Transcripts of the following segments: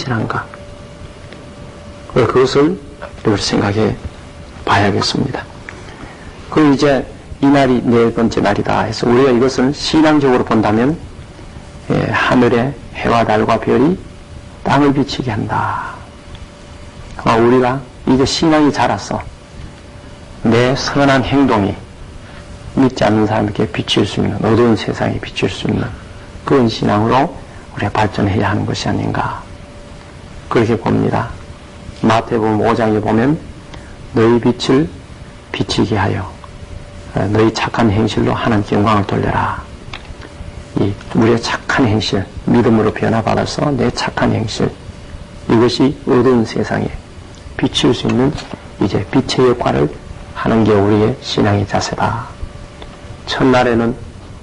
진실한가? 그것을 늘 생각해 봐야겠습니다. 그리고 이제 이 날이 네 번째 날이다 해서 우리가 이것을 신앙적으로 본다면 하늘의 해와 달과 별이 땅을 비치게 한다. 우리가 이게 신앙이 자라서 내 선한 행동이 믿지 않는 사람에게 비칠 수 있는, 어두운 세상에 비칠 수 있는 그런 신앙으로 우리가 발전해야 하는 것이 아닌가, 그렇게 봅니다. 마태복음 5장에 보면 너희 빛을 비치게 하여 너희 착한 행실로 하나님께 영광을 돌려라. 이 우리의 착한 행실, 믿음으로 변화받아서 내 착한 행실, 이것이 어두운 세상에 비칠 수 있는 이제 빛의 역할을 하는 게 우리의 신앙의 자세다. 첫날에는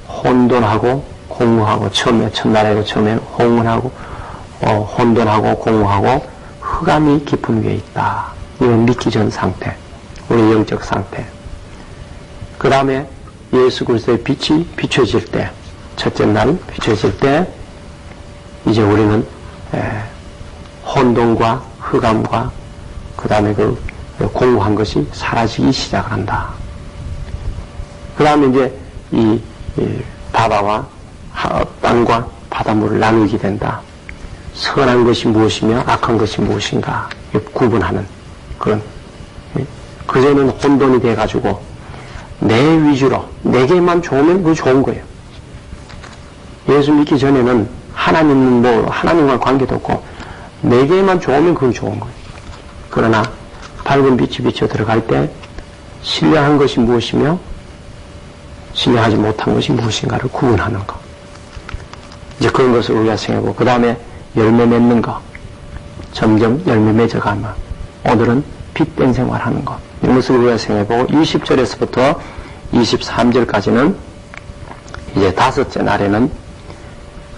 혼돈하고 공허하고, 첫날에는 혼돈하고 공허하고 흑암이 깊은 위에 있다. 이건 믿기 전 상태, 우리 영적 상태. 그 다음에 예수 그리스도의 빛이 비춰질 때, 첫째 날 비춰질 때 이제 우리는 혼돈과 흑암과 그 다음에 그 공허한 것이 사라지기 시작을 한다. 그 다음에 이제 이 바다와 땅과 바닷물을 나누게 된다. 선한 것이 무엇이며 악한 것이 무엇인가 구분하는 그런, 그전에는 혼돈이 돼가지고 내 위주로 내게만 좋으면 그거 좋은 거예요. 예수 믿기 전에는 하나님과 관계도 없고 내게만 좋으면 그거 좋은 거예요. 그러나 밝은 빛이 비쳐 들어갈 때 신뢰한 것이 무엇이며 신뢰하지 못한 것이 무엇인가를 구분하는 것, 이제 그런 것을 우리가 생각하고, 그 다음에 열매 맺는 것, 점점 열매 맺어가면 오늘은 빛된 생활하는 것, 이런 것을 우리가 생각해보고 20절에서부터 23절까지는 이제 다섯째 날에는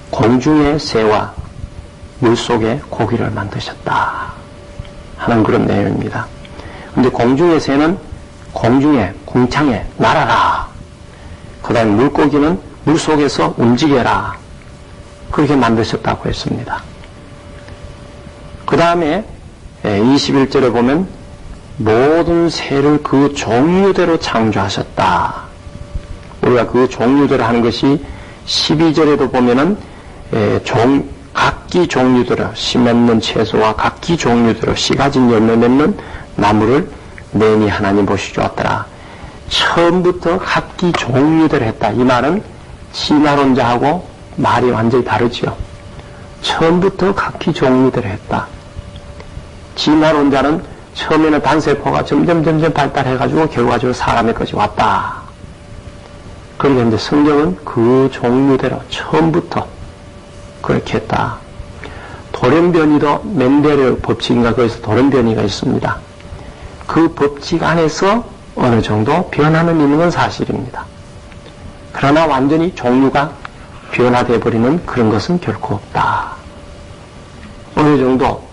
공중의 새와 물속의 고기를 만드셨다 하는 그런 내용입니다. 근데 공중의 새는 공중에, 궁창에 날아라. 그 다음에 물고기는 물속에서 움직여라. 그렇게 만드셨다고 했습니다. 그 다음에 21절에 보면 모든 새를 그 종류대로 창조하셨다. 우리가 그 종류대로 하는 것이 12절에도 보면은 각기 종류대로 씨 맺는 채소와 각기 종류대로 씨 가진 열매 맺는 나무를 내니 하나님 보시 좋았더라. 처음부터 각기 종류대로 했다. 이 말은 진화론자하고 말이 완전히 다르지요. 처음부터 각기 종류대로 했다. 진화론자는 처음에는 단세포가 점점 발달해가지고 결과적으로 사람에까지 왔다. 그런데 이제 성경은 그 종류대로 처음부터 그렇게 했다. 돌연변이도 멘델의 법칙인가 거기서 돌연변이가 있습니다. 그 법칙 안에서 어느 정도 변화는 있는 건 사실입니다. 그러나 완전히 종류가 변화되어 버리는 그런 것은 결코 없다. 어느 정도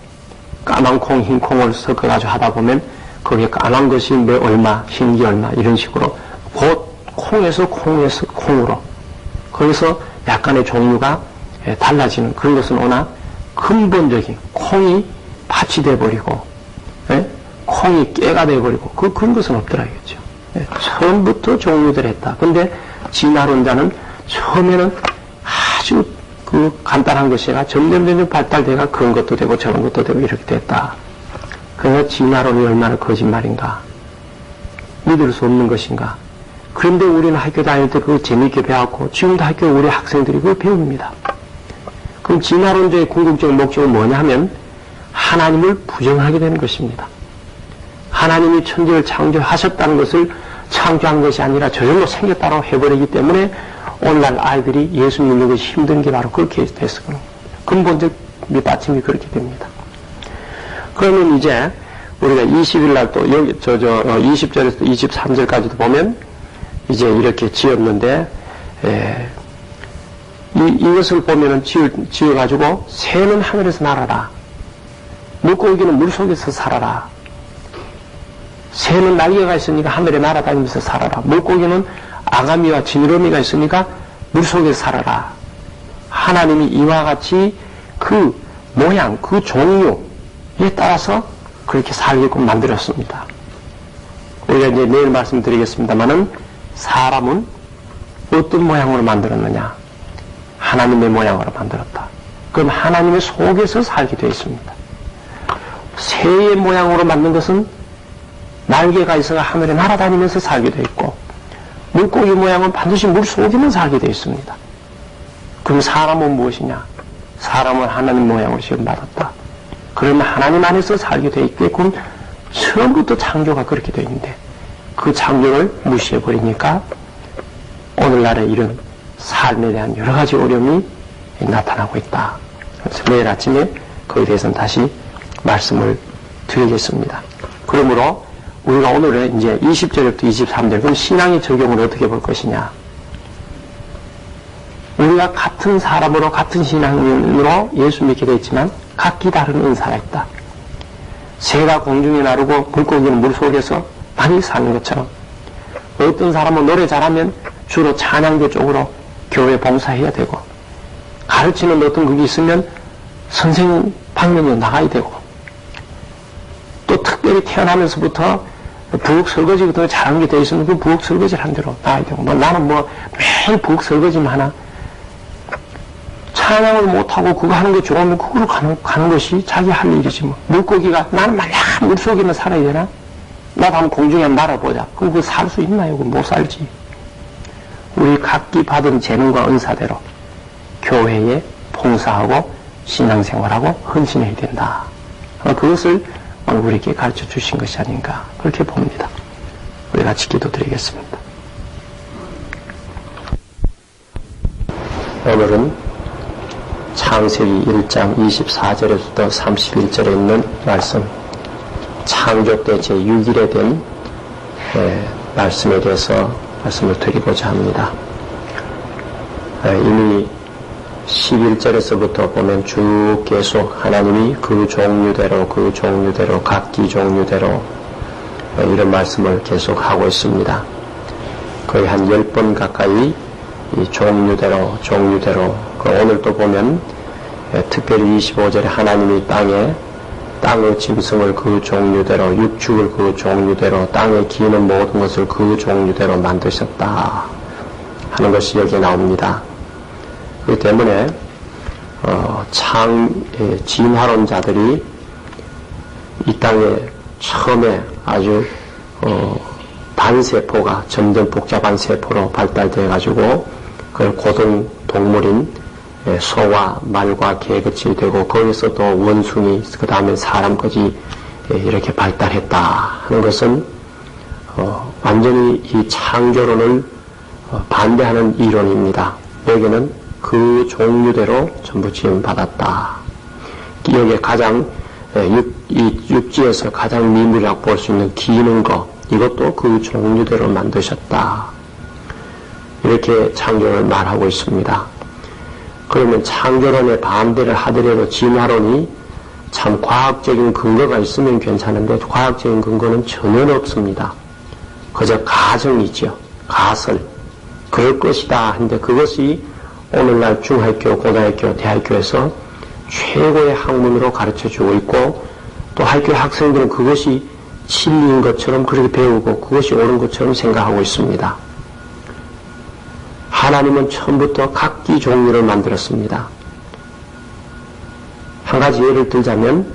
까만 콩, 흰 콩을 섞어가지고 하다 보면 거기에 까만 것이 얼마, 흰 게 얼마 이런 식으로 곧 콩에서 콩으로 거기서 약간의 종류가 달라지는 그런 것은 오나 근본적인 콩이 팥이 돼버리고 콩이 깨가 돼버리고 그런 것은 없더라겠죠. 처음부터 종류들 했다. 근데 진화론자는 처음에는 아주 간단한 것이라 점점 발달돼가 그런 것도 되고 저런 것도 되고 이렇게 됐다. 그래서 진화론이 얼마나 거짓말인가, 믿을 수 없는 것인가. 그런데 우리는 학교 다닐 때 그거 재미있게 배웠고 지금도 학교 우리 학생들이 그거 배웁니다. 그럼 진화론자의 궁극적인 목적은 뭐냐 하면 하나님을 부정하게 되는 것입니다. 하나님이 천지를 창조하셨다는 것을 창조한 것이 아니라 저절로 생겼다고 해버리기 때문에 오늘날 아이들이 예수 믿는 것이 힘든 게 바로 그렇게 됐었거든요. 근본적 밑받침이 그렇게 됩니다. 그러면 이제 우리가 20일 날 또 여기 20절에서 23절까지도 보면 이제 이렇게 지었는데 이것을 보면은 지어가지고 새는 하늘에서 날아라. 물고기는 물속에서 살아라. 새는 날개가 있으니까 하늘에 날아다니면서 살아라. 물고기는 아가미와 지느러미가 있으니까 물속에서 살아라. 하나님이 이와 같이 그 모양, 그 종류에 따라서 그렇게 살게끔 만들었습니다. 우리가 이제 내일 말씀드리겠습니다만은 사람은 어떤 모양으로 만들었느냐? 하나님의 모양으로 만들었다. 그럼 하나님의 속에서 살게 되어 있습니다. 새의 모양으로 만든 것은 날개가 있어서 하늘에 날아다니면서 살게 되어 있고, 물고기 모양은 반드시 물 속에만 살게 되어 있습니다. 그럼 사람은 무엇이냐? 사람은 하나님 모양으로 지금 받았다. 그러면 하나님 안에서 살게 되어 있게끔 처음부터 창조가 그렇게 되어 있는데, 그 창조를 무시해버리니까 오늘날의 이런 삶에 대한 여러 가지 어려움이 나타나고 있다. 그래서 내일 아침에 거기에 대해서는 다시 말씀을 드리겠습니다. 그러므로 우리가 오늘은 이제 20절부터 23절, 그럼 신앙의 적용을 어떻게 볼 것이냐? 우리가 같은 사람으로 같은 신앙으로 예수 믿게 되어 있지만 각기 다른 은사가 있다. 새가 공중에 나르고 물고기는 물속에서 많이 사는 것처럼, 어떤 사람은 노래 잘하면 주로 찬양대 쪽으로 교회 봉사해야 되고, 가르치는 어떤 그게 있으면 선생 방면으로 나가야 되고, 또 특별히 태어나면서부터 부엌 설거지 같은 거 잘하는 게 돼 있으면 그 부엌 설거지를 한 대로 나가야 되고, 나는 매일 부엌 설거지만 하나, 찬양을 못하고 그거 하는 게 좋으면 그걸로 가는 것이 자기 할 일이지 뭐. 물고기가 나는 말야 물속에만 살아야 되나? 나도 한번 공중에 날아보자. 그럼 그거 살 수 있나요? 그거 못 살지. 우리 각기 받은 재능과 은사대로 교회에 봉사하고 신앙생활하고 헌신해야 된다. 그것을 우리에게 가르쳐 주신 것이 아닌가 그렇게 봅니다. 우리 같이 기도드리겠습니다. 오늘은 창세기 1장 24절에서부터 31절에 있는 말씀, 창조 때 제6일에 된 말씀에 대해서 말씀을 드리고자 합니다. 이미 11절에서부터 보면 쭉 계속 하나님이 그 종류대로 각기 종류대로 이런 말씀을 계속 하고 있습니다. 거의 한 10번 가까이 이 종류대로 오늘 또 보면 특별히 25절에 하나님이 땅의 짐승을 그 종류대로, 육축을 그 종류대로, 땅에 기는 모든 것을 그 종류대로 만드셨다 하는 것이 여기에 나옵니다. 그렇기 때문에 진화론자들이 이 땅에 처음에 아주 단세포가 점점 복잡한 세포로 발달되어 가지고 그걸 고등 동물인 소와 말과 개같이 되고, 거기서 또 원숭이, 그 다음에 사람까지 이렇게 발달했다 하는 것은 완전히 이 창조론을 반대하는 이론입니다. 여기는 그 종류대로 전부 지음받았다. 여기에 가장 이 육지에서 가장 미물이라고 볼 수 있는 기는 것, 이것도 그 종류대로 만드셨다. 이렇게 창조를 말하고 있습니다. 그러면 창조론에 반대를 하더라도 진화론이 참 과학적인 근거가 있으면 괜찮은데 과학적인 근거는 전혀 없습니다. 그저 가정이죠. 가설. 그럴 것이다 하는데 그것이 오늘날 중학교, 고등학교, 대학교에서 최고의 학문으로 가르쳐주고 있고, 또 학교 학생들은 그것이 진리인 것처럼 그렇게 배우고 그것이 옳은 것처럼 생각하고 있습니다. 하나님은 처음부터 각기 종류를 만들었습니다. 한 가지 예를 들자면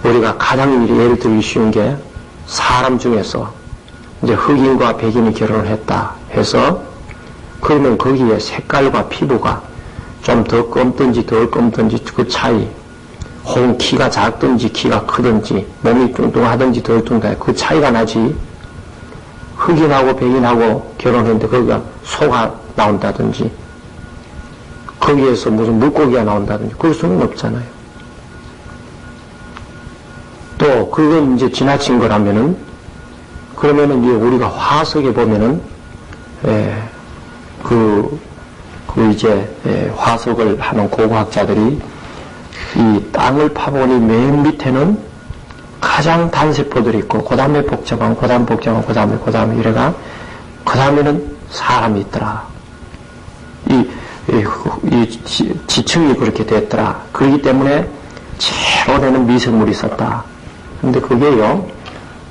우리가 가장 예를 들기 쉬운 게, 사람 중에서 이제 흑인과 백인이 결혼을 했다 해서 그러면 거기에 색깔과 피부가 좀 더 검든지 덜 검든지 그 차이, 혹은 키가 작든지 키가 크든지 몸이 뚱뚱하든지 덜 뚱뚱하든지 그 차이가 나지, 흑인하고 백인하고 결혼했는데 거기가 소가 나온다든지 거기에서 무슨 물고기가 나온다든지 그럴 수는 없잖아요. 또 그건 이제 지나친 거라면은, 그러면은 이제 우리가 화석에 보면은 화석을 하는 고고학자들이 이 땅을 파보니 맨 밑에는 가장 단세포들이 있고, 그 다음에 복잡한, 그 다음에 이래가, 그 다음에는 사람이 있더라. 이 지층이 그렇게 됐더라. 그렇기 때문에 제로 되는 미생물이 있었다. 근데 그게요,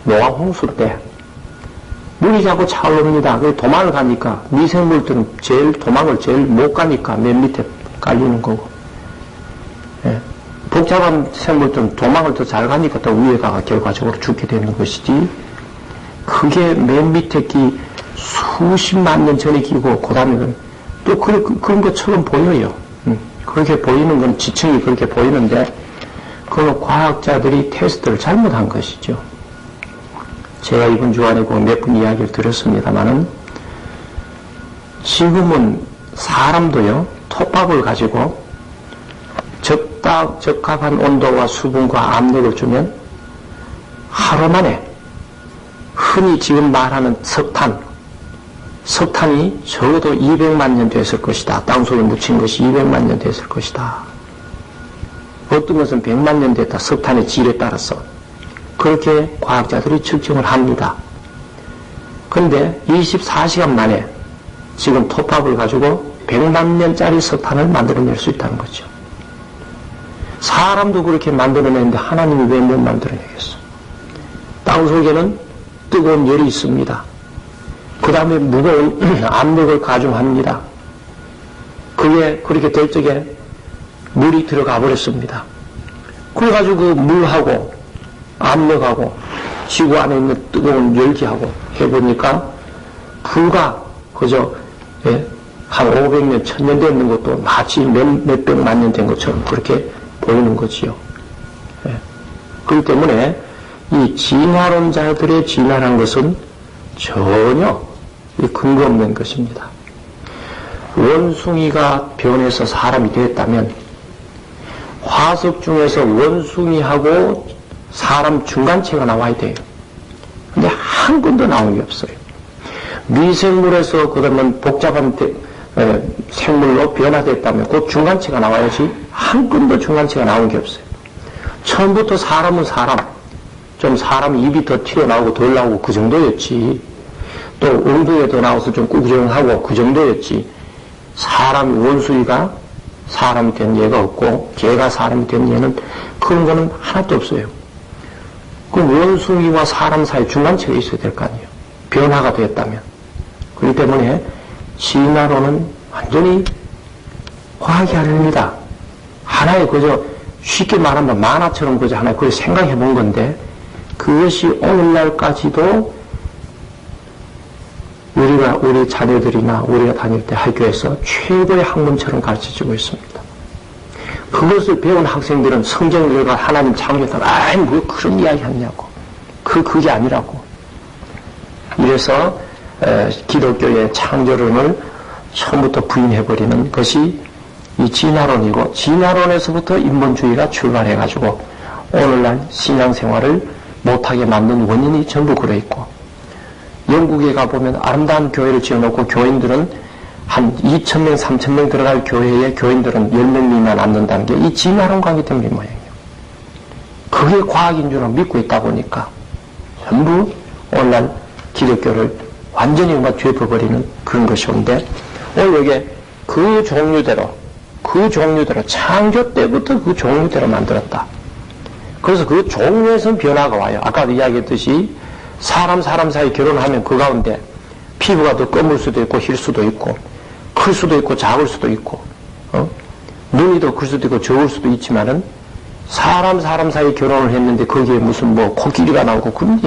노아 홍수 때 물이 자꾸 차오릅니다. 그 도망을 가니까 미생물들은 도망을 제일 못 가니까 맨 밑에 깔리는 거고, 예. 복잡한 생물들은 도망을 더 잘 가니까 더 위에다가 결과적으로 죽게 되는 것이지, 그게 맨 밑에 끼 수십만 년 전에 끼고 그 다음에 또 그런 것처럼 보여요. 그렇게 보이는 건 지층이 그렇게 보이는데 그건 과학자들이 테스트를 잘못한 것이죠. 제가 이번 주간에 몇 분 이야기를 들었습니다마는 지금은 사람도요, 톱밥을 가지고 적합한 온도와 수분과 압력을 주면 하루 만에 흔히 지금 말하는 석탄이 적어도 200만 년 됐을 것이다. 땅속에 묻힌 것이 200만 년 됐을 것이다. 어떤 것은 100만 년 됐다. 석탄의 질에 따라서. 그렇게 과학자들이 측정을 합니다. 그런데 24시간 만에 지금 톱밥을 가지고 100만 년짜리 석탄을 만들어낼 수 있다는 거죠. 사람도 그렇게 만들어내는데 하나님이 왜 못 만들어내겠어? 땅속에는 뜨거운 열이 있습니다. 그 다음에 무거운 압력을 가중합니다. 그게 그렇게 될 적에 물이 들어가 버렸습니다. 그래가지고 그 물하고 압력하고 지구 안에 있는 뜨거운 열기하고 해보니까 불과 그저 한 500년, 1000년 됐는 것도 마치 몇백만 년 된 것처럼 그렇게 보이는 거지요. 그렇기 때문에 이 진화론자들의 진화란 것은 전혀 근거 없는 것입니다. 원숭이가 변해서 사람이 됐다면 화석 중에서 원숭이하고 사람 중간체가 나와야 돼요. 근데 한 건도 나온 게 없어요. 미생물에서 그러면 복잡한 생물로 변화됐다면 그 중간체가 나와야지 한 건도 중간체가 나온 게 없어요. 처음부터 사람은 사람 입이 더 튀어나오고 덜 나오고 그 정도였지. 또 엉덩이에 더 나와서 좀 꾸정하고 그 정도였지. 원숭이가 사람이 된 예가 없고 개가 사람이 된 예는 그런 거는 하나도 없어요. 그 원숭이와 사람 사이 중간체가 있어야 될 거 아니에요. 변화가 되었다면. 그렇기 때문에 진화론은 완전히 과학이 아닙니다. 하나의 그저 쉽게 말하면 만화처럼 그저 하나 그걸 생각해 본 건데 그것이 오늘날까지도 우리 자녀들이나 우리가 다닐 때 학교에서 최고의 학문처럼 가르쳐주고 있습니다. 그것을 배운 학생들은 성경 읽어 하나님 창조했다. 뭐 그런 이야기 하냐고. 그게 아니라고. 이래서 기독교의 창조론을 처음부터 부인해버리는 것이 이 진화론이고 진화론에서부터 인본주의가 출발해가지고 오늘날 신앙생활을 못하게 만든 원인이 전부 그려있고 영국에 가보면 아름다운 교회를 지어놓고 교인들은 한 2,000명, 3,000명 들어갈 교회에 교인들은 10명 미만 안 된다는 게 이 진화론 관계 때문인 모양이에요. 그게 과학인 줄 믿고 있다 보니까 전부 오늘날 기독교를 완전히 뒤엎어버리는 그런 것이온데 오늘 여기에 그 종류대로 창조 때부터 그 종류대로 만들었다. 그래서 그 종류에서는 변화가 와요. 아까도 이야기했듯이 사람 사이 결혼하면 그 가운데 피부가 더 검을 수도 있고 힐 수도 있고 클 수도 있고 작을 수도 있고 눈이 더 클 수도 있고 적을 수도 있지만은 사람 사이 결혼을 했는데 거기에 무슨 코끼리가 나오고 그런 게